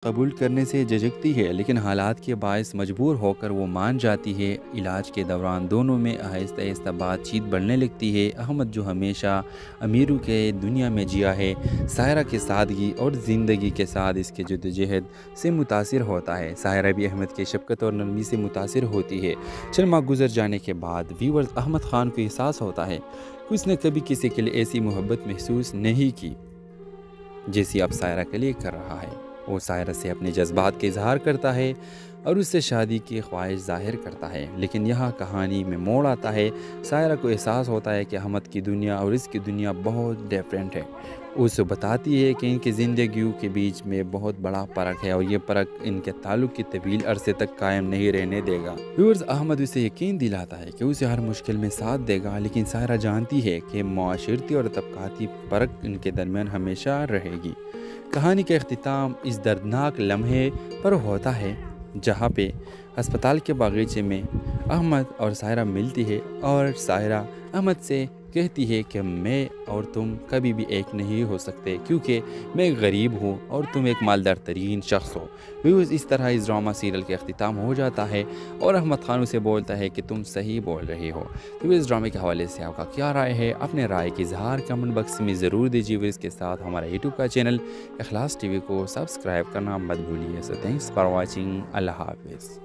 قبول کرنے سے جھجکتی ہے، لیکن حالات کے باعث مجبور ہو کر وہ مان جاتی ہے۔ علاج کے دوران دونوں میں آہستہ آہستہ بات چیت بڑھنے لگتی ہے۔ احمد جو ہمیشہ امیروں کے دنیا میں جیا ہے، سائرہ کے سادگی اور زندگی کے ساتھ اس کے جدوجہد سے متاثر ہوتا ہے۔ سائرہ بھی احمد کے شفقت اور نرمی سے متاثر ہوتی ہے۔ چند ماہ گزر جانے کے بعد ویورز احمد خان کو احساس ہوتا ہے کہ اس نے کبھی کسی کے لیے ایسی محبت محسوس نہیں کی جیسی اب سائرہ کے لیے کر رہا ہے۔ وہ سائرہ سے اپنے جذبات کے اظہار کرتا ہے اور اس سے شادی کی خواہش ظاہر کرتا ہے، لیکن یہاں کہانی میں موڑ آتا ہے۔ سائرہ کو احساس ہوتا ہے کہ احمد کی دنیا اور اس کی دنیا بہت ڈیفرنٹ ہے۔ وہ اسے بتاتی ہے کہ ان کی زندگیوں کے بیچ میں بہت بڑا فرق ہے اور یہ فرق ان کے تعلق کی طویل عرصے تک قائم نہیں رہنے دے گا۔ ویورز احمد اسے یقین دلاتا ہے کہ اسے ہر مشکل میں ساتھ دے گا، لیکن سائرہ جانتی ہے کہ معاشرتی اور طبقاتی فرق ان کے درمیان ہمیشہ رہے گی۔ کہانی کا اختتام اس دردناک لمحے پر ہوتا ہے جہاں پہ ہسپتال کے باغیچے میں احمد اور سائرہ ملتی ہے اور سائرہ احمد سے کہتی ہے کہ میں اور تم کبھی بھی ایک نہیں ہو سکتے، کیونکہ میں ایک غریب ہوں اور تم ایک مالدار ترین شخص ہو۔ ویوز اس طرح اس ڈرامہ سیریل کا اختتام ہو جاتا ہے اور احمد خان اسے بولتا ہے کہ تم صحیح بول رہے ہو۔ تو اس ڈرامے کے حوالے سے آپ کا کیا رائے ہے؟ اپنے رائے کی اظہار کمنٹ باکس میں ضرور دیجیے۔ اس کے ساتھ ہمارا یوٹیوب کا چینل اخلاص ٹی وی کو سبسکرائب کرنا مت بھولیے۔ سو تھینکس فار واچنگ۔ اللہ حافظ۔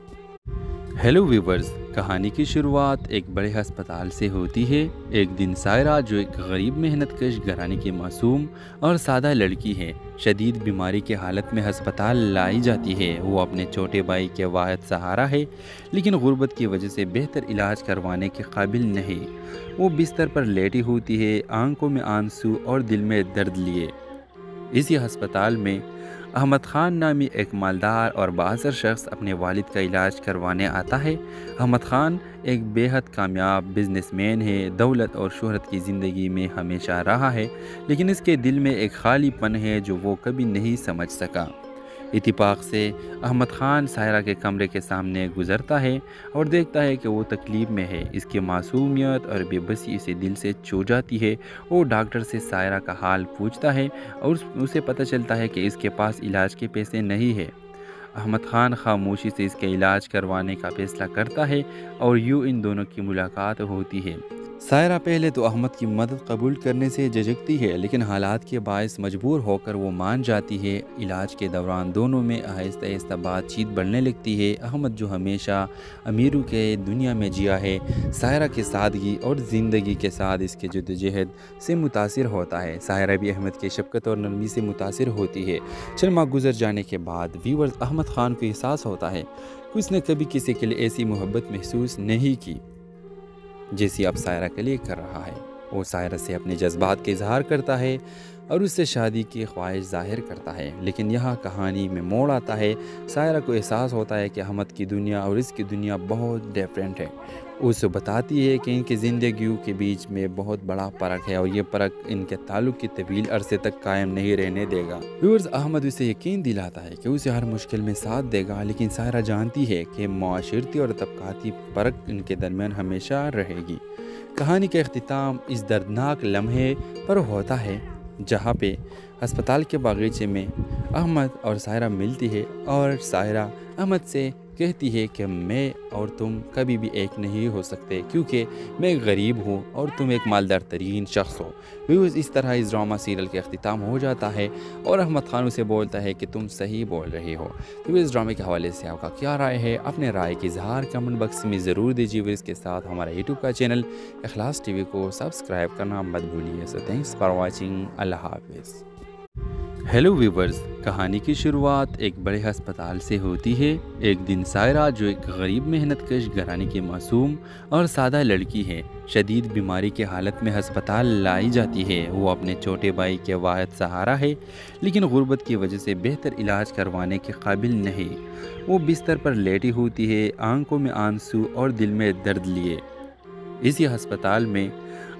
ہیلو ویورز، کہانی کی شروعات ایک بڑے ہسپتال سے ہوتی ہے۔ ایک دن سائرہ جو ایک غریب محنت کش گھرانے کی معصوم اور سادہ لڑکی ہے، شدید بیماری کی حالت میں ہسپتال لائی جاتی ہے۔ وہ اپنے چھوٹے بھائی کے واحد سہارا ہے، لیکن غربت کی وجہ سے بہتر علاج کروانے کے قابل نہیں۔ وہ بستر پر لیٹی ہوتی ہے، آنکھوں میں آنسو اور دل میں درد لیے۔ اسی ہسپتال میں احمد خان نامی ایک مالدار اور بااثر شخص اپنے والد کا علاج کروانے آتا ہے۔ احمد خان ایک بے حد کامیاب بزنس مین ہے، دولت اور شہرت کی زندگی میں ہمیشہ رہا ہے، لیکن اس کے دل میں ایک خالی پن ہے جو وہ کبھی نہیں سمجھ سکا۔ اتفاق سے احمد خان سائرہ کے کمرے کے سامنے گزرتا ہے اور دیکھتا ہے کہ وہ تکلیف میں ہے۔ اس کی معصومیت اور بے بسی اسے دل سے چھو جاتی ہے۔ وہ ڈاکٹر سے سائرہ کا حال پوچھتا ہے اور اسے پتہ چلتا ہے کہ اس کے پاس علاج کے پیسے نہیں ہے۔ احمد خان خاموشی سے اس کے علاج کروانے کا فیصلہ کرتا ہے اور یوں ان دونوں کی ملاقات ہوتی ہے۔ سائرہ پہلے تو احمد کی مدد قبول کرنے سے جھجکتی ہے، لیکن حالات کے باعث مجبور ہو کر وہ مان جاتی ہے۔ علاج کے دوران دونوں میں آہستہ آہستہ بات چیت بڑھنے لگتی ہے۔ احمد جو ہمیشہ امیروں کے دنیا میں جیا ہے، سائرہ کے سادگی اور زندگی کے ساتھ اس کے جدوجہد سے متاثر ہوتا ہے۔ سائرہ بھی احمد کے شفقت اور نرمی سے متاثر ہوتی ہے۔ چند ماہ گزر جانے کے بعد ویورز احمد خان کو احساس ہوتا ہے کہ اس نے کبھی کسی کے لیے ایسی محبت محسوس نہیں کی جیسی اب سائرہ کے لیے کر رہا ہے۔ وہ سائرہ سے اپنے جذبات کے اظہار کرتا ہے اور اس سے شادی کی خواہش ظاہر کرتا ہے، لیکن یہاں کہانی میں موڑ آتا ہے۔ سائرہ کو احساس ہوتا ہے کہ احمد کی دنیا اور اس کی دنیا بہت ڈیفرنٹ ہے۔ وہ اسے بتاتی ہے کہ ان کی زندگیوں کے بیچ میں بہت بڑا فرق ہے اور یہ فرق ان کے تعلق کی طویل عرصے تک قائم نہیں رہنے دے گا۔ ویورز احمد اسے یقین دلاتا ہے کہ اسے ہر مشکل میں ساتھ دے گا، لیکن سائرہ جانتی ہے کہ معاشرتی اور طبقاتی فرق ان کے درمیان ہمیشہ رہے گی۔ کہانی کا اختتام اس دردناک لمحے پر ہوتا ہے جہاں پہ ہسپتال کے باغیچے میں احمد اور سائرہ ملتی ہے اور سائرہ احمد سے کہتی ہے کہ میں اور تم کبھی بھی ایک نہیں ہو سکتے، کیونکہ میں ایک غریب ہوں اور تم ایک مالدار ترین شخص ہو۔ ویوز اس طرح اس ڈرامہ سیریل کا اختتام ہو جاتا ہے اور احمد خان اسے بولتا ہے کہ تم صحیح بول رہے ہو۔ تو اس ڈرامے کے حوالے سے آپ کا کیا رائے ہے؟ اپنے رائے کی اظہار کمنٹ باکس میں ضرور دیجیے۔ اس کے ساتھ ہمارا یوٹیوب کا چینل اخلاص ٹی وی کو سبسکرائب کرنا مت بھولیے۔ سو تھینکس فار واچنگ۔ اللہ حافظ۔ ہیلو ویورز، کہانی کی شروعات ایک بڑے ہسپتال سے ہوتی ہے۔ ایک دن سائرہ جو ایک غریب محنت کش گھرانے کی معصوم اور سادہ لڑکی ہے، شدید بیماری کی حالت میں ہسپتال لائی جاتی ہے۔ وہ اپنے چھوٹے بھائی کے واحد سہارا ہے، لیکن غربت کی وجہ سے بہتر علاج کروانے کے قابل نہیں۔ وہ بستر پر لیٹی ہوتی ہے، آنکھوں میں آنسو اور دل میں درد لیے۔ اسی ہسپتال میں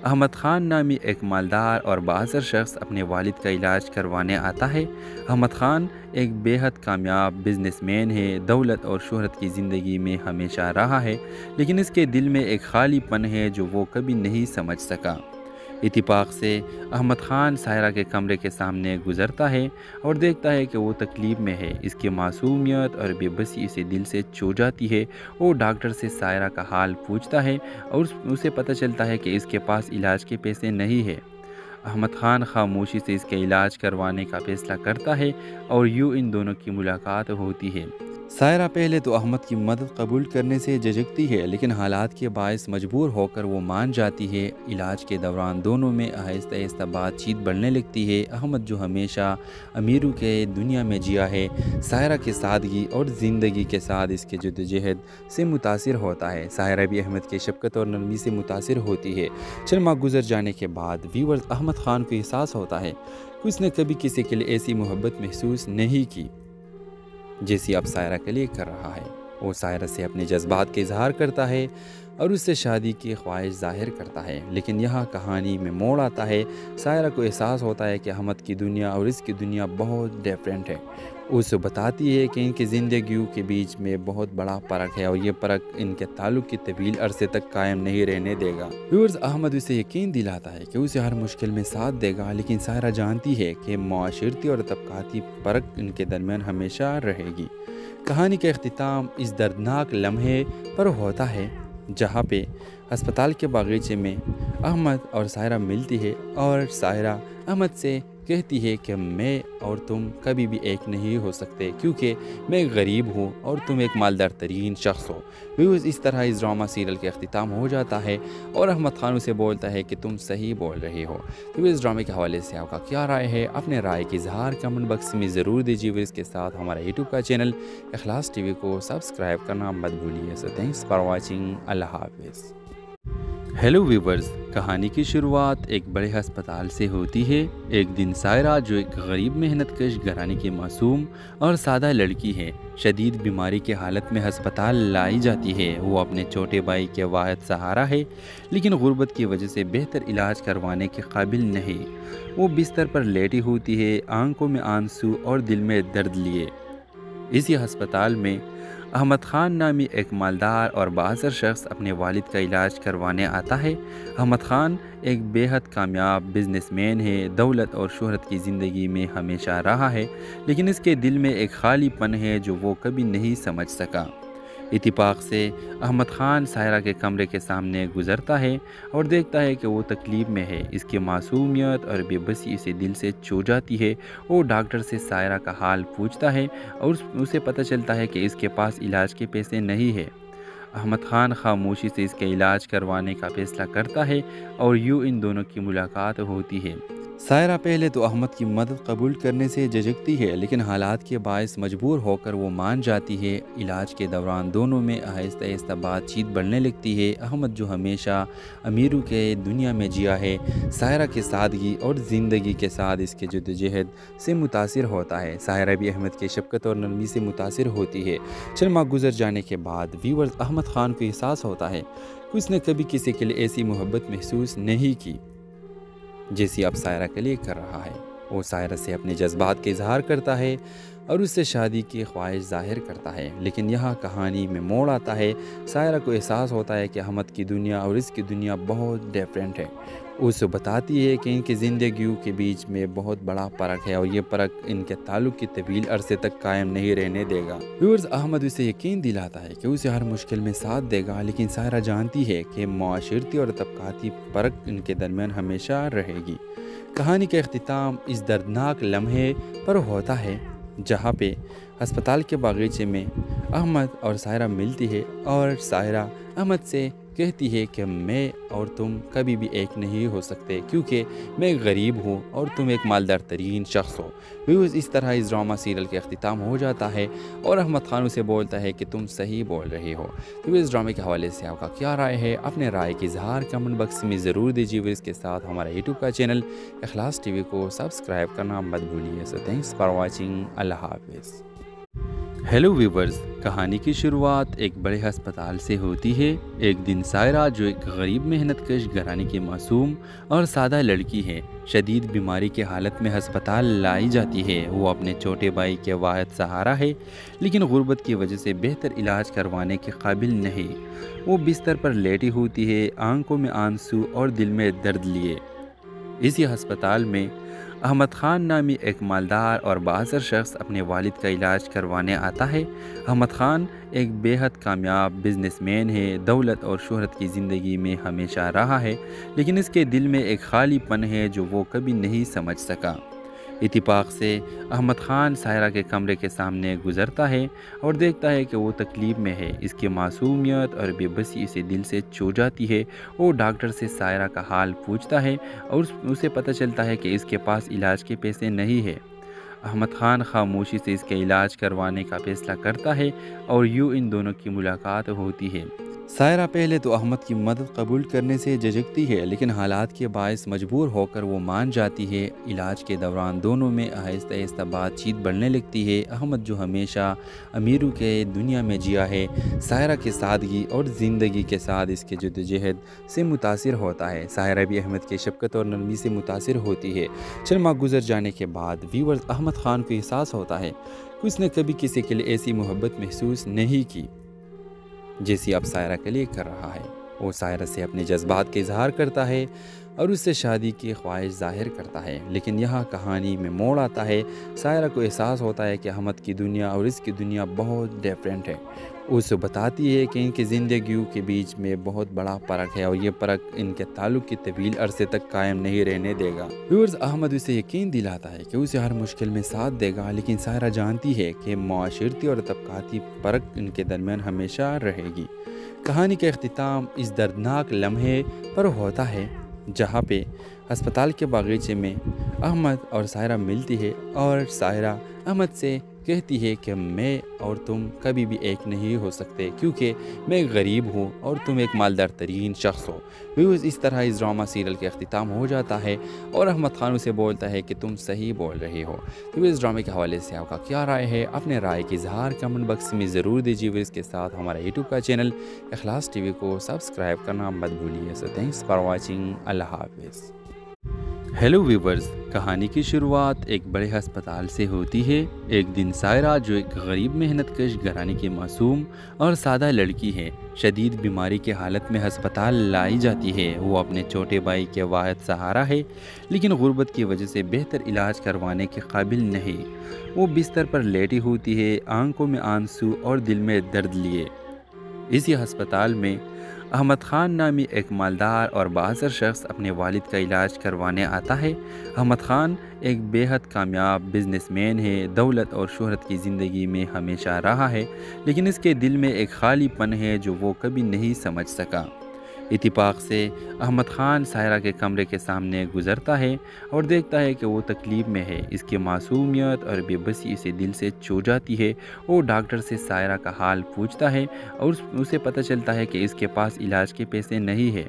احمد خان نامی ایک مالدار اور بااثر شخص اپنے والد کا علاج کروانے آتا ہے۔ احمد خان ایک بے حد کامیاب بزنس مین ہے، دولت اور شہرت کی زندگی میں ہمیشہ رہا ہے، لیکن اس کے دل میں ایک خالی پن ہے جو وہ کبھی نہیں سمجھ سکا۔ اتفاق سے احمد خان سائرہ کے کمرے کے سامنے گزرتا ہے اور دیکھتا ہے کہ وہ تکلیف میں ہے۔ اس کی معصومیت اور بے بسی اسے دل سے چھو جاتی ہے۔ وہ ڈاکٹر سے سائرہ کا حال پوچھتا ہے اور اسے پتہ چلتا ہے کہ اس کے پاس علاج کے پیسے نہیں ہے۔ احمد خان خاموشی سے اس کے علاج کروانے کا فیصلہ کرتا ہے اور یوں ان دونوں کی ملاقات ہوتی ہے۔ سائرہ پہلے تو احمد کی مدد قبول کرنے سے جھجکتی ہے، لیکن حالات کے باعث مجبور ہو کر وہ مان جاتی ہے۔ علاج کے دوران دونوں میں آہستہ آہستہ بات چیت بڑھنے لگتی ہے۔ احمد جو ہمیشہ امیروں کے دنیا میں جیا ہے، سائرہ کی سادگی اور زندگی کے ساتھ اس کے جدوجہد سے متاثر ہوتا ہے۔ سائرہ بھی احمد کی شفقت اور نرمی سے متاثر ہوتی ہے۔ چند ماہ گزر جانے کے بعد ویورز احمد خان کو احساس ہوتا ہے کہ اس نے کبھی کسی کے لیے ایسی محبت محسوس نہیں کی جیسی اب سائرہ کے لیے کر رہا ہے۔ وہ سائرہ سے اپنے جذبات کا اظہار کرتا ہے اور اس سے شادی کی خواہش ظاہر کرتا ہے، لیکن یہاں کہانی میں موڑ آتا ہے۔ سائرہ کو احساس ہوتا ہے کہ احمد کی دنیا اور اس کی دنیا بہت ڈیفرنٹ ہے۔ وہ اسے بتاتی ہے کہ ان کی زندگیوں کے بیچ میں بہت بڑا فرق ہے اور یہ فرق ان کے تعلق کی طویل عرصے تک قائم نہیں رہنے دے گا۔ ویورز احمد اسے یقین دلاتا ہے کہ اسے ہر مشکل میں ساتھ دے گا، لیکن سائرہ جانتی ہے کہ معاشرتی اور طبقاتی فرق ان کے درمیان ہمیشہ رہے گی۔ کہانی کا اختتام اس دردناک لمحے پر ہوتا ہے جہاں پہ ہسپتال کے باغیچے میں احمد اور سائرہ ملتی ہے اور سائرہ احمد سے کہتی ہے کہ میں اور تم کبھی بھی ایک نہیں ہو سکتے، کیونکہ میں ایک غریب ہوں اور تم ایک مالدار ترین شخص ہو۔ ویوز اس طرح اس ڈرامہ سیریل کے اختتام ہو جاتا ہے اور احمد خان اسے بولتا ہے کہ تم صحیح بول رہے ہو۔ تو اس ڈرامے کے حوالے سے آپ کا کیا رائے ہے؟ اپنے رائے کی اظہار کمنٹ باکس میں ضرور دیجیے۔ اس کے ساتھ ہمارا یوٹیوب کا چینل اخلاص ٹی وی کو سبسکرائب کرنا مت بھولیے۔ سو تھینکس فار واچنگ۔ اللہ حافظ۔ ہیلو ویورز، کہانی کی شروعات ایک بڑے ہسپتال سے ہوتی ہے۔ ایک دن سائرہ جو ایک غریب محنت کش گھرانے کی معصوم اور سادہ لڑکی ہے، شدید بیماری کی حالت میں ہسپتال لائی جاتی ہے۔ وہ اپنے چھوٹے بھائی کے واحد سہارا ہے، لیکن غربت کی وجہ سے بہتر علاج کروانے کے قابل نہیں۔ وہ بستر پر لیٹی ہوتی ہے، آنکھوں میں آنسو اور دل میں درد لیے۔ اسی ہسپتال میں احمد خان نامی ایک مالدار اور بااثر شخص اپنے والد کا علاج کروانے آتا ہے۔ احمد خان ایک بے حد کامیاب بزنس مین ہے، دولت اور شہرت کی زندگی میں ہمیشہ رہا ہے، لیکن اس کے دل میں ایک خالی پن ہے جو وہ کبھی نہیں سمجھ سکا۔ اتفاق سے احمد خان سائرہ کے کمرے کے سامنے گزرتا ہے اور دیکھتا ہے کہ وہ تکلیف میں ہے۔ اس کی معصومیت اور بے بسی اسے دل سے چھو جاتی ہے۔ وہ ڈاکٹر سے سائرہ کا حال پوچھتا ہے اور اسے پتہ چلتا ہے کہ اس کے پاس علاج کے پیسے نہیں ہے۔ احمد خان خاموشی سے اس کے علاج کروانے کا فیصلہ کرتا ہے اور یوں ان دونوں کی ملاقات ہوتی ہے۔ سائرہ پہلے تو احمد کی مدد قبول کرنے سے جھجکتی ہے، لیکن حالات کے باعث مجبور ہو کر وہ مان جاتی ہے۔ علاج کے دوران دونوں میں آہستہ آہستہ بات چیت بڑھنے لگتی ہے۔ احمد جو ہمیشہ امیروں کے دنیا میں جیا ہے، سائرہ کی سادگی اور زندگی کے ساتھ اس کے جدوجہد سے متاثر ہوتا ہے۔ سائرہ بھی احمد کی شفقت اور نرمی سے متاثر ہوتی ہے۔ چند ماہ گزر جانے کے بعد ویورز احمد خان کو احساس ہوتا ہے کہ اس نے کبھی کسی کے لیے ایسی محبت محسوس نہیں کی جیسی اب سائرہ کے لیے کر رہا ہے۔ وہ سائرہ سے اپنے جذبات کا اظہار کرتا ہے اور اس سے شادی کی خواہش ظاہر کرتا ہے، لیکن یہاں کہانی میں موڑ آتا ہے۔ سائرہ کو احساس ہوتا ہے کہ احمد کی دنیا اور اس کی دنیا بہت ڈیفرنٹ ہے۔ وہ اسے بتاتی ہے کہ ان کی زندگیوں کے بیچ میں بہت بڑا فرق ہے اور یہ فرق ان کے تعلق کی طویل عرصے تک قائم نہیں رہنے دے گا۔ ویورز احمد اسے یقین دلاتا ہے کہ اسے ہر مشکل میں ساتھ دے گا، لیکن سائرہ جانتی ہے کہ معاشرتی اور طبقاتی فرق ان کے درمیان ہمیشہ رہے گی۔ کہانی کا اختتام اس دردناک لمحے پر ہوتا ہے جہاں پہ ہسپتال کے باغیچے میں احمد اور سائرہ ملتی ہے اور سائرہ احمد سے کہتی ہے کہ میں اور تم کبھی بھی ایک نہیں ہو سکتے، کیونکہ میں ایک غریب ہوں اور تم ایک مالدار ترین شخص ہو۔ ویوز اس طرح اس ڈرامہ سیریل کے اختتام ہو جاتا ہے اور احمد خان اسے بولتا ہے کہ تم صحیح بول رہے ہو۔ تو اس ڈرامے کے حوالے سے آپ کا کیا رائے ہے؟ اپنے رائے کی اظہار کمنٹ باکس میں ضرور دیجیے۔ اس کے ساتھ ہمارا یوٹیوب کا چینل اخلاص ٹی وی کو سبسکرائب کرنا مت بھولیے۔ سو تھینکس فار واچنگ۔ اللہ حافظ۔ ہیلو ویورز، کہانی کی شروعات ایک بڑے ہسپتال سے ہوتی ہے۔ ایک دن سائرہ جو ایک غریب محنت کش گھرانے کی معصوم اور سادہ لڑکی ہے، شدید بیماری کی حالت میں ہسپتال لائی جاتی ہے۔ وہ اپنے چھوٹے بھائی کے واحد سہارا ہے، لیکن غربت کی وجہ سے بہتر علاج کروانے کے قابل نہیں۔ وہ بستر پر لیٹی ہوتی ہے، آنکھوں میں آنسو اور دل میں درد لیے۔ اسی ہسپتال میں احمد خان نامی ایک مالدار اور بااثر شخص اپنے والد کا علاج کروانے آتا ہے۔ احمد خان ایک بے حد کامیاب بزنس مین ہے، دولت اور شہرت کی زندگی میں ہمیشہ رہا ہے، لیکن اس کے دل میں ایک خالی پن ہے جو وہ کبھی نہیں سمجھ سکا۔ اتفاق سے احمد خان سائرہ کے کمرے کے سامنے گزرتا ہے اور دیکھتا ہے کہ وہ تکلیف میں ہے۔ اس کی معصومیت اور بے بسی اسے دل سے چھو جاتی ہے۔ وہ ڈاکٹر سے سائرہ کا حال پوچھتا ہے اور اسے پتہ چلتا ہے کہ اس کے پاس علاج کے پیسے نہیں ہے۔ احمد خان خاموشی سے اس کے علاج کروانے کا فیصلہ کرتا ہے اور یوں ان دونوں کی ملاقات ہوتی ہے۔ سائرہ پہلے تو احمد کی مدد قبول کرنے سے جھجکتی ہے، لیکن حالات کے باعث مجبور ہو کر وہ مان جاتی ہے۔ علاج کے دوران دونوں میں آہستہ آہستہ بات چیت بڑھنے لگتی ہے۔ احمد جو ہمیشہ امیروں کے دنیا میں جیا ہے، سائرہ کی سادگی اور زندگی کے ساتھ اس کے جدوجہد سے متاثر ہوتا ہے۔ سائرہ بھی احمد کی شفقت اور نرمی سے متاثر ہوتی ہے۔ چند ماہ گزر جانے کے بعد ویورز احمد خان کو احساس ہوتا ہے کہ اس نے کبھی کسی کے لیے ایسی محبت محسوس نہیں کی جیسی اب سائرہ کے لیے کر رہا ہے۔ وہ سائرہ سے اپنے جذبات کا اظہار کرتا ہے اور اس سے شادی کی خواہش ظاہر کرتا ہے، لیکن یہاں کہانی میں موڑ آتا ہے۔ سائرہ کو احساس ہوتا ہے کہ احمد کی دنیا اور اس کی دنیا بہت ڈیفرنٹ ہے۔ اسے بتاتی ہے کہ ان کی زندگیوں کے بیچ میں بہت بڑا فرق ہے اور یہ فرق ان کے تعلق کی طویل عرصے تک قائم نہیں رہنے دے گا۔ ویورز احمد اسے یقین دلاتا ہے کہ اسے ہر مشکل میں ساتھ دے گا، لیکن سائرہ جانتی ہے کہ معاشرتی اور طبقاتی فرق ان کے درمیان ہمیشہ رہے گی۔ کہانی کا اختتام اس دردناک لمحے پر ہوتا ہے جہاں پہ ہسپتال کے باغیچے میں احمد اور سائرہ ملتی ہے اور سائرہ احمد سے کہتی ہے کہ میں اور تم کبھی بھی ایک نہیں ہو سکتے، کیونکہ میں ایک غریب ہوں اور تم ایک مالدار ترین شخص ہو۔ ویوز اس طرح اس ڈرامہ سیریل کا اختتام ہو جاتا ہے اور احمد خان اسے بولتا ہے کہ تم صحیح بول رہے ہو۔ تو اس ڈرامے کے حوالے سے آپ کا کیا رائے ہے؟ اپنے رائے کی اظہار کمنٹ باکس میں ضرور دیجیے۔ اس کے ساتھ ہمارا یوٹیوب کا چینل اخلاص ٹی وی کو سبسکرائب کرنا مت بھولیے۔ سو تھینکس فار واچنگ۔ اللہ حافظ۔ ہیلو ویورز، کہانی کی شروعات ایک بڑے ہسپتال سے ہوتی ہے۔ ایک دن سائرہ جو ایک غریب محنت کش گھرانے کی معصوم اور سادہ لڑکی ہے، شدید بیماری کی حالت میں ہسپتال لائی جاتی ہے۔ وہ اپنے چھوٹے بھائی کے واحد سہارا ہے، لیکن غربت کی وجہ سے بہتر علاج کروانے کے قابل نہیں۔ وہ بستر پر لیٹی ہوتی ہے، آنکھوں میں آنسو اور دل میں درد لیے۔ اسی ہسپتال میں احمد خان نامی ایک مالدار اور بااثر شخص اپنے والد کا علاج کروانے آتا ہے۔ احمد خان ایک بے حد کامیاب بزنس مین ہے، دولت اور شہرت کی زندگی میں ہمیشہ رہا ہے، لیکن اس کے دل میں ایک خالی پن ہے جو وہ کبھی نہیں سمجھ سکا۔ اتفاق سے احمد خان سائرہ کے کمرے کے سامنے گزرتا ہے اور دیکھتا ہے کہ وہ تکلیف میں ہے۔ اس کی معصومیت اور بے بسی اسے دل سے چھو جاتی ہے۔ وہ ڈاکٹر سے سائرہ کا حال پوچھتا ہے اور اسے پتہ چلتا ہے کہ اس کے پاس علاج کے پیسے نہیں ہے۔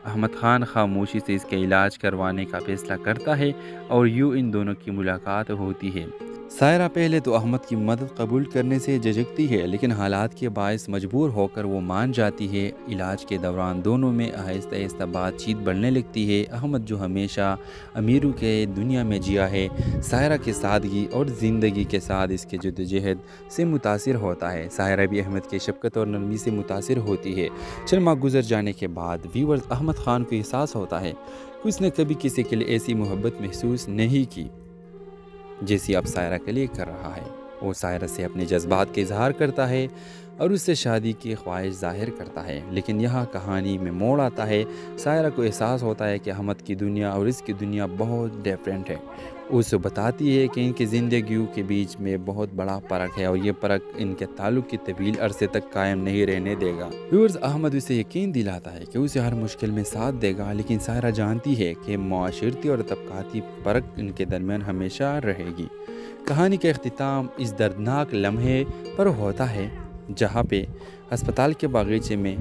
احمد خان خاموشی سے اس کے علاج کروانے کا فیصلہ کرتا ہے اور یوں ان دونوں کی ملاقات ہوتی ہے۔ سائرہ پہلے تو احمد کی مدد قبول کرنے سے جھجکتی ہے، لیکن حالات کے باعث مجبور ہو کر وہ مان جاتی ہے۔ علاج کے دوران دونوں میں آہستہ آہستہ بات چیت بڑھنے لگتی ہے۔ احمد جو ہمیشہ امیروں کے دنیا میں جیا ہے، سائرہ کی سادگی اور زندگی کے ساتھ اس کے جدوجہد سے متاثر ہوتا ہے۔ سائرہ بھی احمد کی شفقت اور نرمی سے متاثر ہوتی ہے۔ چند ماہ گزر جانے کے بعد ویورز احمد خان کو احساس ہوتا ہے کہ اس نے کبھی کسی کے لیے ایسی محبت محسوس نہیں کی جیسی اب سائرہ کے لیے کر رہا ہے۔ وہ سائرہ سے اپنے جذبات کا اظہار کرتا ہے اور اس سے شادی کی خواہش ظاہر کرتا ہے، لیکن یہاں کہانی میں موڑ آتا ہے۔ سائرہ کو احساس ہوتا ہے کہ احمد کی دنیا اور اس کی دنیا بہت ڈیفرنٹ ہے۔ اسے بتاتی ہے کہ ان کی زندگیوں کے بیچ میں بہت بڑا فرق ہے اور یہ فرق ان کے تعلق کی طویل عرصے تک قائم نہیں رہنے دے گا۔ ویورز احمد اسے یقین دلاتا ہے کہ اسے ہر مشکل میں ساتھ دے گا، لیکن سائرہ جانتی ہے کہ معاشرتی اور طبقاتی فرق ان کے درمیان ہمیشہ رہے گی۔ کہانی کا اختتام اس دردناک لمحے پر ہوتا ہے جہاں پہ ہسپتال کے باغیچے میں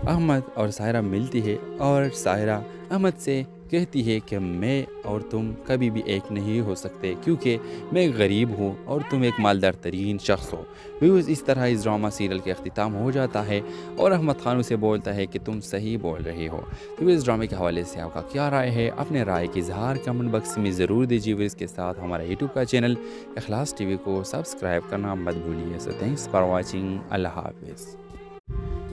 احمد اور سائرہ ملتی ہے اور سائرہ احمد سے کہتی ہے کہ میں اور تم کبھی بھی ایک نہیں ہو سکتے، کیونکہ میں ایک غریب ہوں اور تم ایک مالدار ترین شخص ہو۔ ویوز اس طرح اس ڈرامہ سیریل کا اختتام ہو جاتا ہے اور احمد خان اسے بولتا ہے کہ تم صحیح بول رہے ہو۔ تو اس ڈرامے کے حوالے سے آپ کا کیا رائے ہے؟ اپنے رائے کی اظہار کمنٹ باکس میں ضرور دیجیے۔ اس کے ساتھ ہمارا یوٹیوب کا چینل اخلاص ٹی وی کو سبسکرائب کرنا مت بھولیے۔ سو تھینکس فار واچنگ۔ اللہ حافظ۔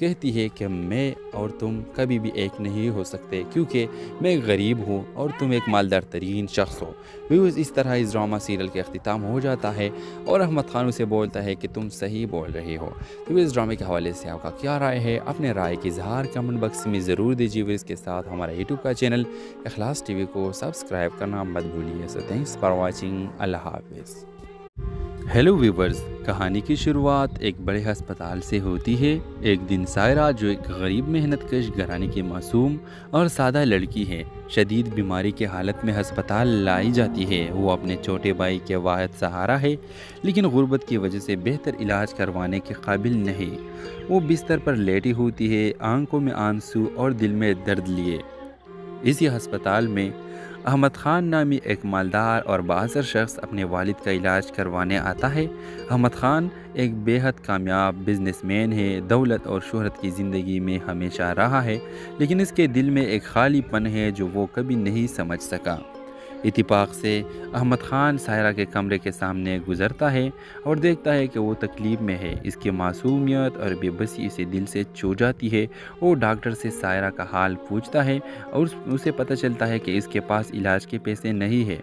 کہتی ہے کہ میں اور تم کبھی بھی ایک نہیں ہو سکتے کیونکہ میں ایک غریب ہوں اور تم ایک مالدار ترین شخص ہو۔ ویوز اس طرح اس ڈرامہ سیریل کے اختتام ہو جاتا ہے اور احمد خان اسے بولتا ہے کہ تم صحیح بول رہے ہو۔ تو اس ڈرامے کے حوالے سے آپ کا کیا رائے ہے؟ اپنے رائے کی اظہار کمنٹ باکس میں ضرور دیجیے۔ اس کے ساتھ ہمارا یوٹیوب کا چینل اخلاص ٹی وی کو سبسکرائب کرنا مت بھولیے۔ سو تھینکس فار واچنگ۔ اللہ حافظ۔ ہیلو ویورز، کہانی کی شروعات ایک بڑے ہسپتال سے ہوتی ہے۔ ایک دن سائرہ، جو ایک غریب محنت کش گھرانے کی معصوم اور سادہ لڑکی ہے، شدید بیماری کی حالت میں ہسپتال لائی جاتی ہے۔ وہ اپنے چھوٹے بھائی کے واحد سہارا ہے، لیکن غربت کی وجہ سے بہتر علاج کروانے کے قابل نہیں۔ وہ بستر پر لیٹی ہوتی ہے، آنکھوں میں آنسو اور دل میں درد لیے۔ اسی ہسپتال میں احمد خان نامی ایک مالدار اور بااثر شخص اپنے والد کا علاج کروانے آتا ہے۔ احمد خان ایک بے حد کامیاب بزنس مین ہے، دولت اور شہرت کی زندگی میں ہمیشہ رہا ہے، لیکن اس کے دل میں ایک خالی پن ہے جو وہ کبھی نہیں سمجھ سکا۔ اتفاق سے احمد خان سائرہ کے کمرے کے سامنے گزرتا ہے اور دیکھتا ہے کہ وہ تکلیف میں ہے۔ اس کی معصومیت اور بے بسی اسے دل سے چھو جاتی ہے۔ وہ ڈاکٹر سے سائرہ کا حال پوچھتا ہے اور اسے پتہ چلتا ہے کہ اس کے پاس علاج کے پیسے نہیں ہیں۔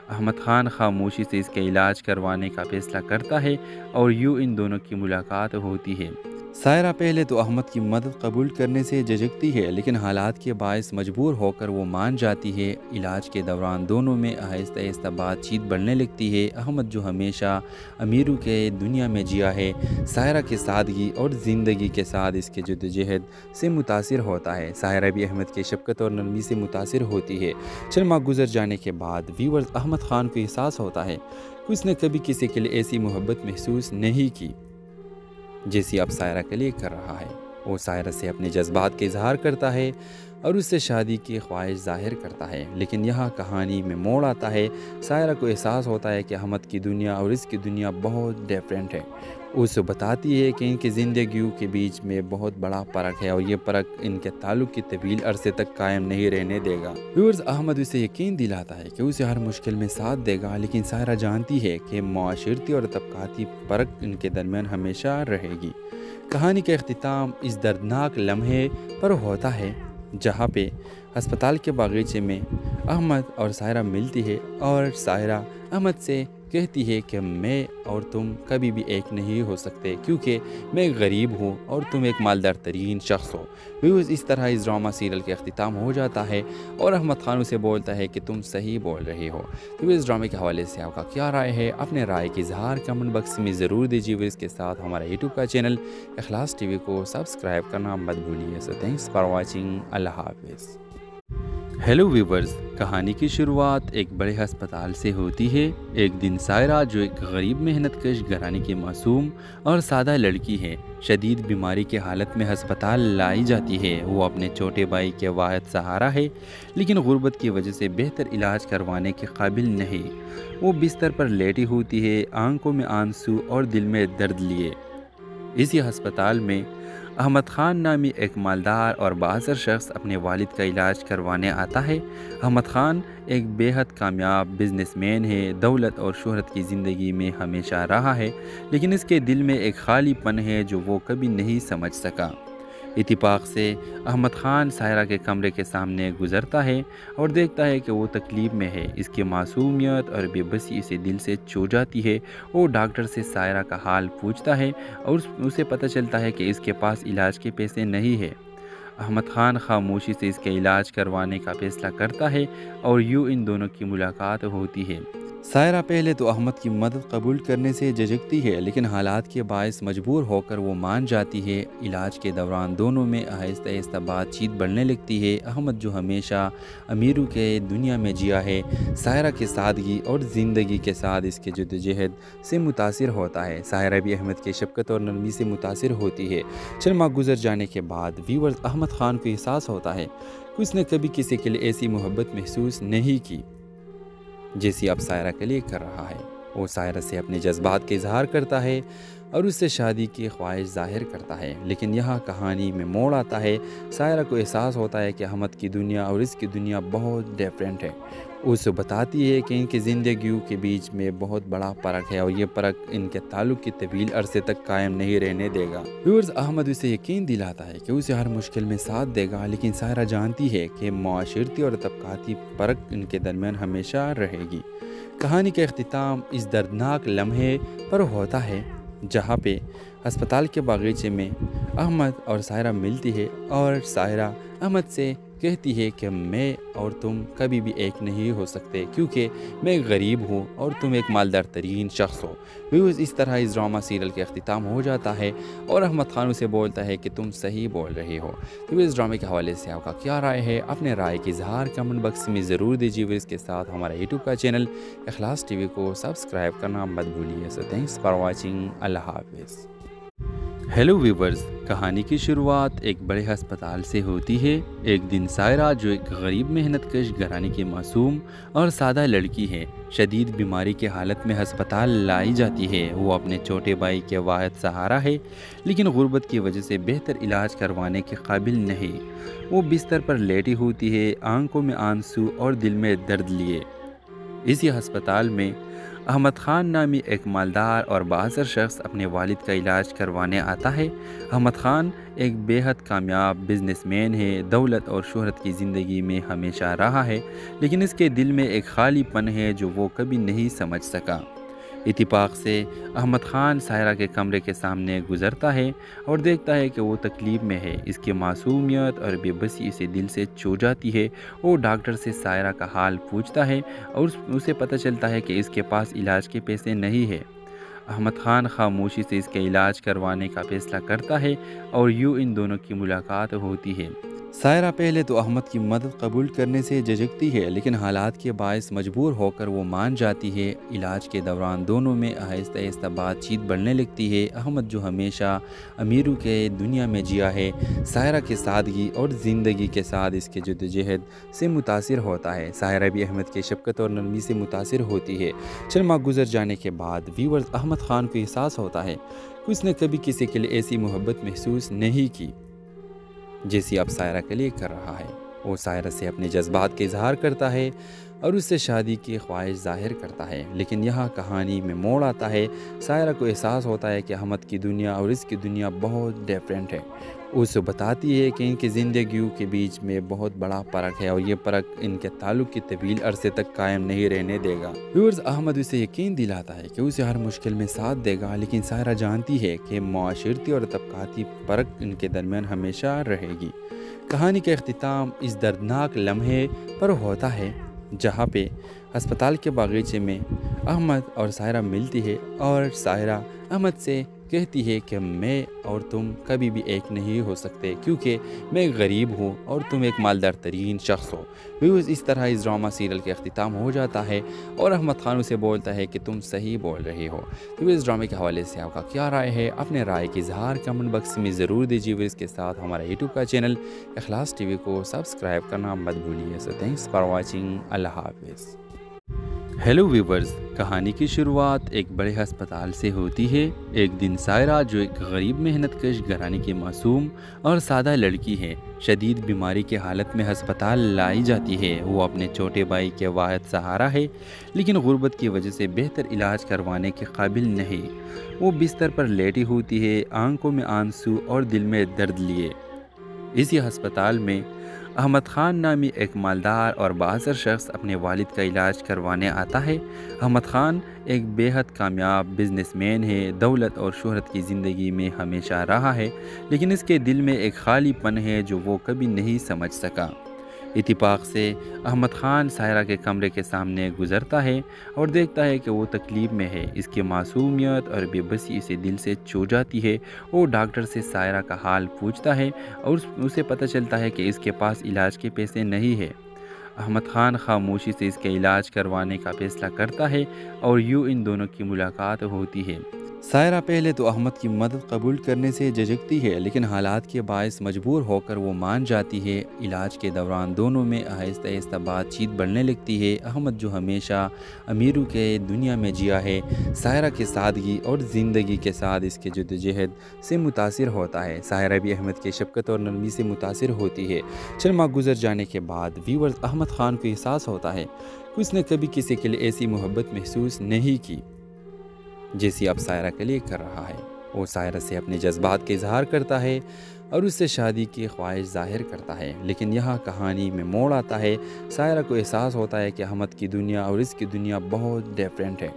احمد خان خاموشی سے اس کے علاج کروانے کا فیصلہ کرتا ہے اور یوں ان دونوں کی ملاقات ہوتی ہے۔ سائرہ پہلے تو احمد کی مدد قبول کرنے سے جھجکتی ہے، لیکن حالات کے باعث مجبور ہو کر وہ مان جاتی ہے۔ علاج کے دوران دونوں میں آہستہ آہستہ بات چیت بڑھنے لگتی ہے۔ احمد، جو ہمیشہ امیروں کے دنیا میں جیا ہے، سائرہ کی سادگی اور زندگی کے ساتھ اس کے جدوجہد سے متاثر ہوتا ہے۔ سائرہ بھی احمد کی شفقت اور نرمی سے متاثر ہوتی ہے۔ چند ماہ گزر جانے کے بعد ویورز، احمد خان کو احساس ہوتا ہے کہ اس نے کبھی کسی کے لیے ایسی محبت محسوس نہیں کی جیسی اب سائرہ کے لیے کر رہا ہے۔ وہ سائرہ سے اپنے جذبات کا اظہار کرتا ہے اور اس سے شادی کی خواہش ظاہر کرتا ہے، لیکن یہاں کہانی میں موڑ آتا ہے۔ سائرہ کو احساس ہوتا ہے کہ احمد کی دنیا اور اس کی دنیا بہت ڈیفرنٹ ہے۔ اسے بتاتی ہے کہ ان کی زندگیوں کے بیچ میں بہت بڑا فرق ہے اور یہ فرق ان کے تعلق کی طویل عرصے تک قائم نہیں رہنے دے گا۔ ویورز، احمد اسے یقین دلاتا ہے کہ اسے ہر مشکل میں ساتھ دے گا، لیکن سائرہ جانتی ہے کہ معاشرتی اور طبقاتی فرق ان کے درمیان ہمیشہ رہے گی۔ کہانی کا اختتام اس دردناک لمحے پر ہوتا ہے جہاں پہ ہسپتال کے باغیچے میں احمد اور سائرہ ملتی ہے اور سائرہ احمد سے کہتی ہے کہ میں اور تم کبھی بھی ایک نہیں ہو سکتے کیونکہ میں ایک غریب ہوں اور تم ایک مالدار ترین شخص ہو۔ ویوز اس طرح اس ڈرامہ سیریل کے اختتام ہو جاتا ہے اور احمد خان اسے بولتا ہے کہ تم صحیح بول رہے ہو۔ تو اس ڈرامے کے حوالے سے آپ کا کیا رائے ہے؟ اپنے رائے کی اظہار کمنٹ باکس میں ضرور دیجیے۔ اس کے ساتھ ہمارا یوٹیوب کا چینل اخلاص ٹی وی کو سبسکرائب کرنا مت بھولیے۔ سو تھینکس فار واچنگ۔ اللہ حافظ۔ ہیلو ویورز، کہانی کی شروعات ایک بڑے ہسپتال سے ہوتی ہے۔ ایک دن سائرہ، جو ایک غریب محنت کش گھرانے کی معصوم اور سادہ لڑکی ہے، شدید بیماری کی حالت میں ہسپتال لائی جاتی ہے۔ وہ اپنے چھوٹے بھائی کے واحد سہارا ہے، لیکن غربت کی وجہ سے بہتر علاج کروانے کے قابل نہیں۔ وہ بستر پر لیٹی ہوتی ہے، آنکھوں میں آنسو اور دل میں درد لیے۔ اسی ہسپتال میں احمد خان نامی ایک مالدار اور بااثر شخص اپنے والد کا علاج کروانے آتا ہے۔ احمد خان ایک بے حد کامیاب بزنس مین ہے، دولت اور شہرت کی زندگی میں ہمیشہ رہا ہے، لیکن اس کے دل میں ایک خالی پن ہے جو وہ کبھی نہیں سمجھ سکا۔ اتفاق سے احمد خان سائرہ کے کمرے کے سامنے گزرتا ہے اور دیکھتا ہے کہ وہ تکلیف میں ہے۔ اس کی معصومیت اور بے بسی اسے دل سے چھو جاتی ہے۔ وہ ڈاکٹر سے سائرہ کا حال پوچھتا ہے اور اسے پتہ چلتا ہے کہ اس کے پاس علاج کے پیسے نہیں ہیں۔ احمد خان خاموشی سے اس کے علاج کروانے کا فیصلہ کرتا ہے اور یوں ان دونوں کی ملاقات ہوتی ہے۔ سائرہ پہلے تو احمد کی مدد قبول کرنے سے جھجکتی ہے، لیکن حالات کے باعث مجبور ہو کر وہ مان جاتی ہے۔ علاج کے دوران دونوں میں آہستہ آہستہ بات چیت بڑھنے لگتی ہے۔ احمد، جو ہمیشہ امیروں کے دنیا میں جیا ہے، سائرہ کی سادگی اور زندگی کے ساتھ اس کے جدوجہد سے متاثر ہوتا ہے۔ سائرہ بھی احمد کی شفقت اور نرمی سے متاثر ہوتی ہے۔ چند ماہ گزر جانے کے بعد ویورز، احمد خان کو احساس ہوتا ہے کہ اس نے کبھی کسی کے لیے ایسی محبت محسوس نہیں کی جیسی اب سائرہ کے لیے کر رہا ہے۔ وہ سائرہ سے اپنے جذبات کا اظہار کرتا ہے اور اس سے شادی کی خواہش ظاہر کرتا ہے، لیکن یہاں کہانی میں موڑ آتا ہے۔ سائرہ کو احساس ہوتا ہے کہ احمد کی دنیا اور اس کی دنیا بہت ڈیفرنٹ ہے۔ اسے بتاتی ہے کہ ان کی زندگیوں کے بیچ میں بہت بڑا فرق ہے اور یہ فرق ان کے تعلق کی طویل عرصے تک قائم نہیں رہنے دے گا۔ ویورز، احمد اسے یقین دلاتا ہے کہ اسے ہر مشکل میں ساتھ دے گا، لیکن سائرہ جانتی ہے کہ معاشرتی اور طبقاتی فرق ان کے درمیان ہمیشہ رہے گی۔ کہانی کا اختتام اس دردناک لمحے پر ہوتا ہے جہاں پہ ہسپتال کے باغیچے میں احمد اور سائرہ ملتی ہے اور سائرہ احمد سے کہتی ہے کہ میں اور تم کبھی بھی ایک نہیں ہو سکتے کیونکہ میں غریب ہوں اور تم ایک مالدار ترین شخص ہو۔ ویوز، اس طرح اس ڈرامہ سیریل کے اختتام ہو جاتا ہے اور احمد خان اسے بولتا ہے کہ تم صحیح بول رہے ہو۔ تو اس ڈرامے کے حوالے سے آپ کا کیا رائے ہے؟ اپنے رائے کی اظہار کمنٹ باکس میں ضرور دیجیے۔ اس کے ساتھ ہمارے یوٹیوب کا چینل اخلاص ٹی وی کو سبسکرائب کرنا مت بھولیے۔ سو تھینکس فار واچنگ۔ اللہ حافظ۔ ہیلو ویورز، کہانی کی شروعات ایک بڑے ہسپتال سے ہوتی ہے۔ ایک دن سائرہ، جو ایک غریب محنت کش گھرانے کی معصوم اور سادہ لڑکی ہے، شدید بیماری کی حالت میں ہسپتال لائی جاتی ہے۔ وہ اپنے چھوٹے بھائی کے واحد سہارا ہے، لیکن غربت کی وجہ سے بہتر علاج کروانے کے قابل نہیں۔ وہ بستر پر لیٹی ہوتی ہے، آنکھوں میں آنسو اور دل میں درد لیے۔ اسی ہسپتال میں احمد خان نامی ایک مالدار اور بااثر شخص اپنے والد کا علاج کروانے آتا ہے۔ احمد خان ایک بے حد کامیاب بزنس مین ہے، دولت اور شہرت کی زندگی میں ہمیشہ رہا ہے، لیکن اس کے دل میں ایک خالی پن ہے جو وہ کبھی نہیں سمجھ سکا۔ اتفاق سے احمد خان سائرہ کے کمرے کے سامنے گزرتا ہے اور دیکھتا ہے کہ وہ تکلیف میں ہے۔ اس کی معصومیت اور بے بسی اسے دل سے چھو جاتی ہے۔ وہ ڈاکٹر سے سائرہ کا حال پوچھتا ہے اور اسے پتہ چلتا ہے کہ اس کے پاس علاج کے پیسے نہیں ہیں۔ احمد خان خاموشی سے اس کے علاج کروانے کا فیصلہ کرتا ہے اور یوں ان دونوں کی ملاقات ہوتی ہے۔ سائرہ پہلے تو احمد کی مدد قبول کرنے سے جھجکتی ہے، لیکن حالات کے باعث مجبور ہو کر وہ مان جاتی ہے۔ علاج کے دوران دونوں میں آہستہ آہستہ بات چیت بڑھنے لگتی ہے۔ احمد، جو ہمیشہ امیروں کے دنیا میں جیا ہے، سائرہ کی سادگی اور زندگی کے ساتھ اس کے جدوجہد سے متاثر ہوتا ہے۔ سائرہ بھی احمد کی شفقت اور نرمی سے متاثر ہوتی ہے۔ چند ماہ گزر جانے کے بعد ویورز، احمد خان کو احساس ہوتا ہے کہ اس نے کبھی کسی کے لیے ایسی محبت محسوس نہیں کی جیسی اب سائرہ کے لیے کر رہا ہے۔ وہ سائرہ سے اپنے جذبات کا اظہار کرتا ہے اور اس سے شادی کی خواہش ظاہر کرتا ہے، لیکن یہاں کہانی میں موڑ آتا ہے۔ سائرہ کو احساس ہوتا ہے کہ احمد کی دنیا اور اس کی دنیا بہت ڈیفرنٹ ہے۔ اسے بتاتی ہے کہ ان کی زندگیوں کے بیچ میں بہت بڑا فرق ہے اور یہ فرق ان کے تعلق کی طویل عرصے تک قائم نہیں رہنے دے گا۔ ویورز، احمد اسے یقین دلاتا ہے کہ اسے ہر مشکل میں ساتھ دے گا، لیکن سائرہ جانتی ہے کہ معاشرتی اور طبقاتی فرق ان کے درمیان ہمیشہ رہے گی۔ کہانی کا اختتام اس دردناک لمحے پر ہوتا ہے جہاں پہ ہسپتال کے باغیچے میں احمد اور سائرہ ملتی ہے اور سائرہ احمد سے کہتی ہے کہ میں اور تم کبھی بھی ایک نہیں ہو سکتے کیونکہ میں غریب ہوں اور تم ایک مالدار ترین شخص ہو۔ ویوز، اس طرح اس ڈرامہ سیریل کے اختتام ہو جاتا ہے اور احمد خان اسے بولتا ہے کہ تم صحیح بول رہے ہو۔ تو اس ڈرامے کے حوالے سے آپ کا کیا رائے ہے؟ اپنے رائے کی اظہار کمنٹ باکس میں ضرور دیجیے۔ اس کے ساتھ ہمارے یوٹیوب کا چینل اخلاص ٹی وی کو سبسکرائب کرنا مت بھولیے۔ سو تھینکس فار واچنگ۔ اللہ حافظ۔ ہیلو ویورز، کہانی کی شروعات ایک بڑے ہسپتال سے ہوتی ہے۔ ایک دن سائرہ، جو ایک غریب محنت کش گھرانے کی معصوم اور سادہ لڑکی ہے، شدید بیماری کی حالت میں ہسپتال لائی جاتی ہے۔ وہ اپنے چھوٹے بھائی کے واحد سہارا ہے، لیکن غربت کی وجہ سے بہتر علاج کروانے کے قابل نہیں۔ وہ بستر پر لیٹی ہوتی ہے، آنکھوں میں آنسو اور دل میں درد لیے۔ اسی ہسپتال میں احمد خان نامی ایک مالدار اور بااثر شخص اپنے والد کا علاج کروانے آتا ہے۔ احمد خان ایک بے حد کامیاب بزنس مین ہے، دولت اور شہرت کی زندگی میں ہمیشہ رہا ہے، لیکن اس کے دل میں ایک خالی پن ہے جو وہ کبھی نہیں سمجھ سکا۔ اتفاق سے احمد خان سائرہ کے کمرے کے سامنے گزرتا ہے اور دیکھتا ہے کہ وہ تکلیف میں ہے۔ اس کی معصومیت اور بے بسی اسے دل سے چھو جاتی ہے۔ وہ ڈاکٹر سے سائرہ کا حال پوچھتا ہے اور اسے پتہ چلتا ہے کہ اس کے پاس علاج کے پیسے نہیں ہیں۔ احمد خان خاموشی سے اس کے علاج کروانے کا فیصلہ کرتا ہے اور یوں ان دونوں کی ملاقات ہوتی ہے۔ سائرہ پہلے تو احمد کی مدد قبول کرنے سے جھجکتی ہے، لیکن حالات کے باعث مجبور ہو کر وہ مان جاتی ہے۔ علاج کے دوران دونوں میں آہستہ آہستہ بات چیت بڑھنے لگتی ہے۔ احمد جو ہمیشہ امیروں کے دنیا میں جیا ہے، سائرہ کے سادگی اور زندگی کے ساتھ اس کے جدوجہد سے متاثر ہوتا ہے۔ سائرہ بھی احمد کی شفقت اور نرمی سے متاثر ہوتی ہے۔ چند ماہ گزر جانے کے بعد ویورز احمد خان کو احساس ہوتا ہے کہ اس نے کبھی کسی کے لیے ایسی محبت محسوس نہیں کی جیسی اب سائرہ کے لیے کر رہا ہے۔ وہ سائرہ سے اپنے جذبات کا اظہار کرتا ہے اور اس سے شادی کی خواہش ظاہر کرتا ہے، لیکن یہاں کہانی میں موڑ آتا ہے۔ سائرہ کو احساس ہوتا ہے کہ احمد کی دنیا اور اس کی دنیا بہت ڈیفرنٹ ہے۔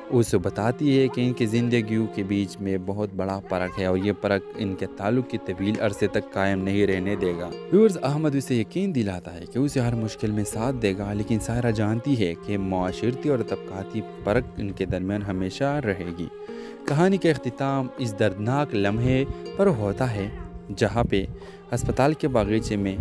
اسے بتاتی ہے کہ ان کی زندگیوں کے بیچ میں بہت بڑا فرق ہے اور یہ فرق ان کے تعلق کی طویل عرصے تک قائم نہیں رہنے دے گا۔ ویورز احمد اسے یقین دلاتا ہے کہ اسے ہر مشکل میں ساتھ دے گا، لیکن سائرہ جانتی ہے کہ معاشرتی اور طبقاتی فرق ان کے درمیان ہمیشہ رہے گی۔ کہانی کا اختتام اس دردناک لمحے پر ہوتا ہے جہاں پہ ہسپتال کے باغیچے میں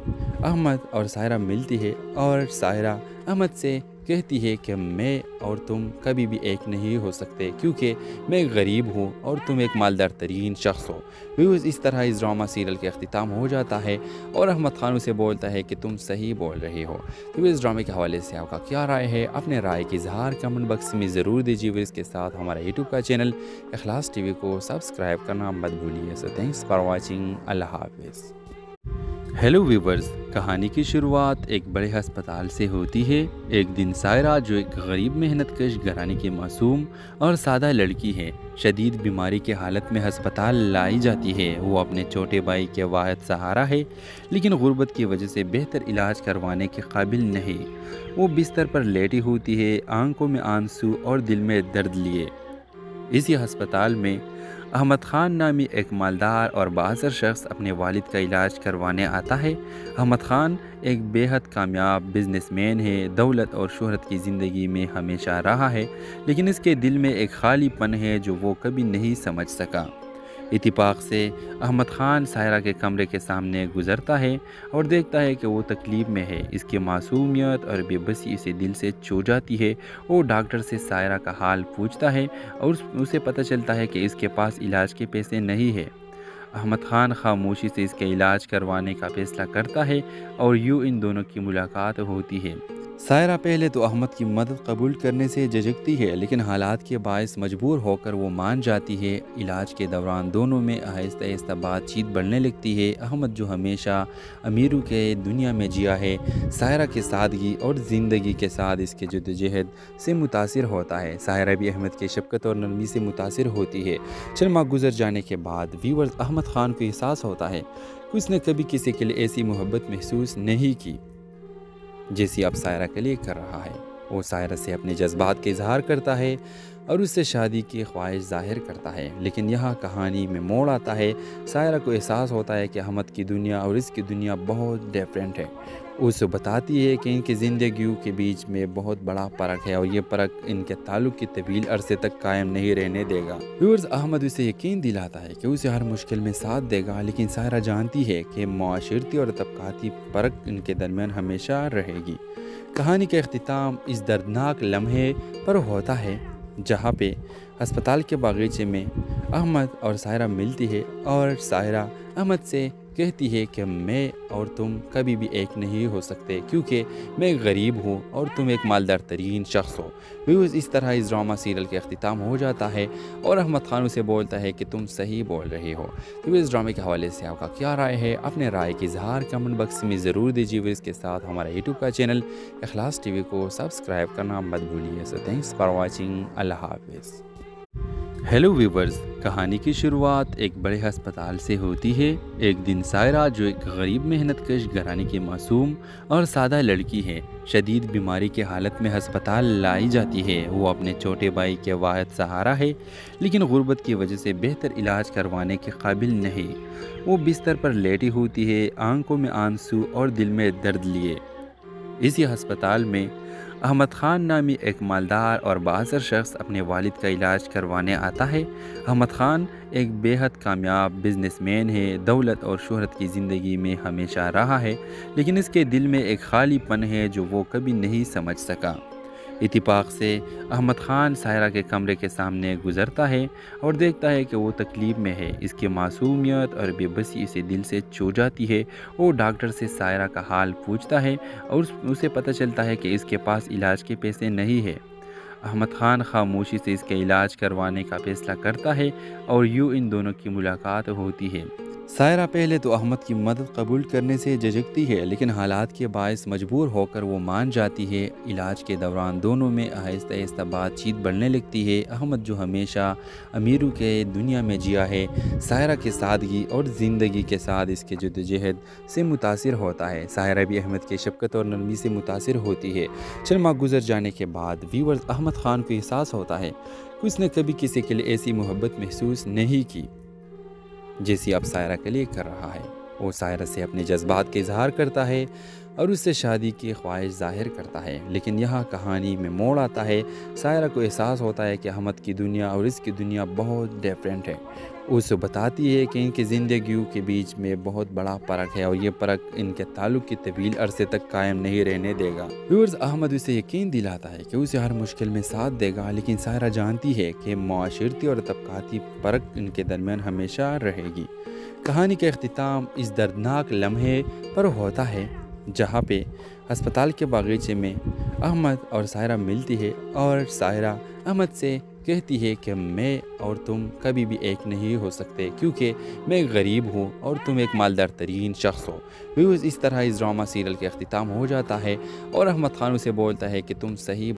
احمد اور سائرہ ملتی ہے اور سائرہ احمد سے کہتی ہے کہ میں اور تم کبھی بھی ایک نہیں ہو سکتے، کیونکہ میں غریب ہوں اور تم ایک مالدار ترین شخص ہو۔ ویورز اس طرح اس ڈرامہ سیریل کا اختتام ہو جاتا ہے اور احمد خان اسے بولتا ہے کہ تم صحیح بول رہے ہو۔ تو اس ڈرامے کے حوالے سے آپ کا کیا رائے ہے؟ اپنے رائے کی اظہار کمنٹ باکس میں ضرور دیجیے۔ اس کے ساتھ ہمارا یوٹیوب کا چینل اخلاص ٹی وی کو سبسکرائب کرنا مت بھولیے۔ سو تھینکس فار واچنگ۔ اللہ حافظ۔ ہیلو ویورز، کہانی کی شروعات ایک بڑے ہسپتال سے ہوتی ہے۔ ایک دن سائرہ جو ایک غریب محنت کش گھرانے کی معصوم اور سادہ لڑکی ہے، شدید بیماری کی حالت میں ہسپتال لائی جاتی ہے۔ وہ اپنے چھوٹے بھائی کے واحد سہارا ہے، لیکن غربت کی وجہ سے بہتر علاج کروانے کے قابل نہیں۔ وہ بستر پر لیٹی ہوتی ہے، آنکھوں میں آنسو اور دل میں درد لیے۔ اسی ہسپتال میں احمد خان نامی ایک مالدار اور بااثر شخص اپنے والد کا علاج کروانے آتا ہے۔ احمد خان ایک بے حد کامیاب بزنس مین ہے، دولت اور شہرت کی زندگی میں ہمیشہ رہا ہے، لیکن اس کے دل میں ایک خالی پن ہے جو وہ کبھی نہیں سمجھ سکا۔ اتفاق سے احمد خان سائرہ کے کمرے کے سامنے گزرتا ہے اور دیکھتا ہے کہ وہ تکلیف میں ہے۔ اس کی معصومیت اور بے بسی اسے دل سے چھو جاتی ہے۔ وہ ڈاکٹر سے سائرہ کا حال پوچھتا ہے اور اسے پتہ چلتا ہے کہ اس کے پاس علاج کے پیسے نہیں ہے۔ احمد خان خاموشی سے اس کے علاج کروانے کا فیصلہ کرتا ہے اور یوں ان دونوں کی ملاقات ہوتی ہے۔ سائرہ پہلے تو احمد کی مدد قبول کرنے سے جھجکتی ہے، لیکن حالات کے باعث مجبور ہو کر وہ مان جاتی ہے۔ علاج کے دوران دونوں میں آہستہ آہستہ بات چیت بڑھنے لگتی ہے۔ احمد جو ہمیشہ امیروں کے دنیا میں جیا ہے، سائرہ کے سادگی اور زندگی کے ساتھ اس کے جدوجہد سے متاثر ہوتا ہے۔ سائرہ بھی احمد کی شفقت اور نرمی سے متاثر ہوتی ہے۔ چند ماہ گزر جانے کے بعد ویورز احمد خان کو احساس ہوتا ہے کہ اس نے کبھی کسی کے لیے ایسی محبت محسوس نہیں کی جیسی اب سائرہ کے لیے کر رہا ہے۔ وہ سائرہ سے اپنے جذبات کا اظہار کرتا ہے اور اس سے شادی کی خواہش ظاہر کرتا ہے، لیکن یہاں کہانی میں موڑ آتا ہے۔ سائرہ کو احساس ہوتا ہے کہ احمد کی دنیا اور اس کی دنیا بہت ڈیفرنٹ ہے۔ اسے بتاتی ہے کہ ان کی زندگیوں کے بیچ میں بہت بڑا فرق ہے اور یہ فرق ان کے تعلق کی طویل عرصے تک قائم نہیں رہنے دے گا۔ ویورز احمد اسے یقین دلاتا ہے کہ اسے ہر مشکل میں ساتھ دے گا، لیکن سائرہ جانتی ہے کہ معاشرتی اور طبقاتی فرق ان کے درمیان ہمیشہ رہے گی۔ کہانی کا اختتام اس دردناک لمحے پر ہوتا ہے جہاں پہ ہسپتال کے باغیچے میں احمد اور سائرہ ملتی ہے اور سائرہ احمد سے کہتی ہے کہ میں اور تم کبھی بھی ایک نہیں ہو سکتے، کیونکہ میں غریب ہوں اور تم ایک مالدار ترین شخص ہو۔ ویورز اس طرح اس ڈرامہ سیریل کا اختتام ہو جاتا ہے اور احمد خان اسے بولتا ہے کہ تم صحیح بول رہے ہو۔ تو اس ڈرامے کے حوالے سے آپ کا کیا رائے ہے؟ اپنے رائے کی اظہار کمنٹ باکس میں ضرور دیجیے۔ اس کے ساتھ ہمارا یوٹیوب کا چینل اخلاص ٹی وی کو سبسکرائب کرنا مت بھولیے۔ سو تھینکس فار واچنگ۔ اللہ حافظ۔ ہیلو ویورز، کہانی کی شروعات ایک بڑے ہسپتال سے ہوتی ہے۔ ایک دن سائرہ جو ایک غریب محنت کش گھرانے کی معصوم اور سادہ لڑکی ہے، شدید بیماری کی حالت میں ہسپتال لائی جاتی ہے۔ وہ اپنے چھوٹے بھائی کے واحد سہارا ہے، لیکن غربت کی وجہ سے بہتر علاج کروانے کے قابل نہیں۔ وہ بستر پر لیٹی ہوتی ہے، آنکھوں میں آنسو اور دل میں درد لیے۔ اسی ہسپتال میں احمد خان نامی ایک مالدار اور بااثر شخص اپنے والد کا علاج کروانے آتا ہے۔ احمد خان ایک بے حد کامیاب بزنس مین ہے، دولت اور شہرت کی زندگی میں ہمیشہ رہا ہے، لیکن اس کے دل میں ایک خالی پن ہے جو وہ کبھی نہیں سمجھ سکا۔ اتفاق سے احمد خان سائرہ کے کمرے کے سامنے گزرتا ہے اور دیکھتا ہے کہ وہ تکلیف میں ہے۔ اس کی معصومیت اور بے بسی اسے دل سے چھو جاتی ہے۔ وہ ڈاکٹر سے سائرہ کا حال پوچھتا ہے اور اسے پتہ چلتا ہے کہ اس کے پاس علاج کے پیسے نہیں ہے۔ احمد خان خاموشی سے اس کا علاج کروانے کا فیصلہ کرتا ہے اور یوں ان دونوں کی ملاقات ہوتی ہے۔ سائرہ پہلے تو احمد کی مدد قبول کرنے سے جھجکتی ہے، لیکن حالات کے باعث مجبور ہو کر وہ مان جاتی ہے۔ علاج کے دوران دونوں میں آہستہ آہستہ بات چیت بڑھنے لگتی ہے۔ احمد جو ہمیشہ امیروں کے دنیا میں جیا ہے، سائرہ کی سادگی اور زندگی کے ساتھ اس کے جدوجہد سے متاثر ہوتا ہے۔ سائرہ بھی احمد کی شفقت اور نرمی سے متاثر ہوتی ہے۔ چند ماہ گزر جانے کے بعد ویورز احمد خان کو احساس ہوتا ہے کہ اس نے کبھی کسی کے لیے ایسی محبت محسوس نہیں کی جیسی اب سائرہ کے لیے کر رہا ہے۔ وہ سائرہ سے اپنے جذبات کا اظہار کرتا ہے اور اس سے شادی کی خواہش ظاہر کرتا ہے، لیکن یہاں کہانی میں موڑ آتا ہے۔ سائرہ کو احساس ہوتا ہے کہ احمد کی دنیا اور اس کی دنیا بہت ڈیفرنٹ ہے۔ اسے بتاتی ہے کہ ان کی زندگیوں کے بیچ میں بہت بڑا فرق ہے اور یہ فرق ان کے تعلق کی طویل عرصے تک قائم نہیں رہنے دے گا۔ ویورز احمد اسے یقین دلاتا ہے کہ اسے ہر مشکل میں ساتھ دے گا، لیکن سائرہ جانتی ہے کہ معاشرتی اور طبقاتی فرق ان کے درمیان ہمیشہ رہے گی۔ کہانی کا اختتام اس دردناک لمحے پر ہوتا ہے جہاں پہ ہسپتال کے باغیچے میں احمد اور سائرہ ملتی ہے اور سائرہ احمد سے کہتی ہے کہ میں اور تم کبھی بھی ایک نہیں ہو سکتے، کیونکہ میں ایک غریب ہوں اور تم ایک مالدار ترین شخص ہو۔ ویوز اس طرح اس ڈرامہ سیریل کا اختتام ہو جاتا ہے اور احمد خان اسے بولتا ہے کہ تم صحیح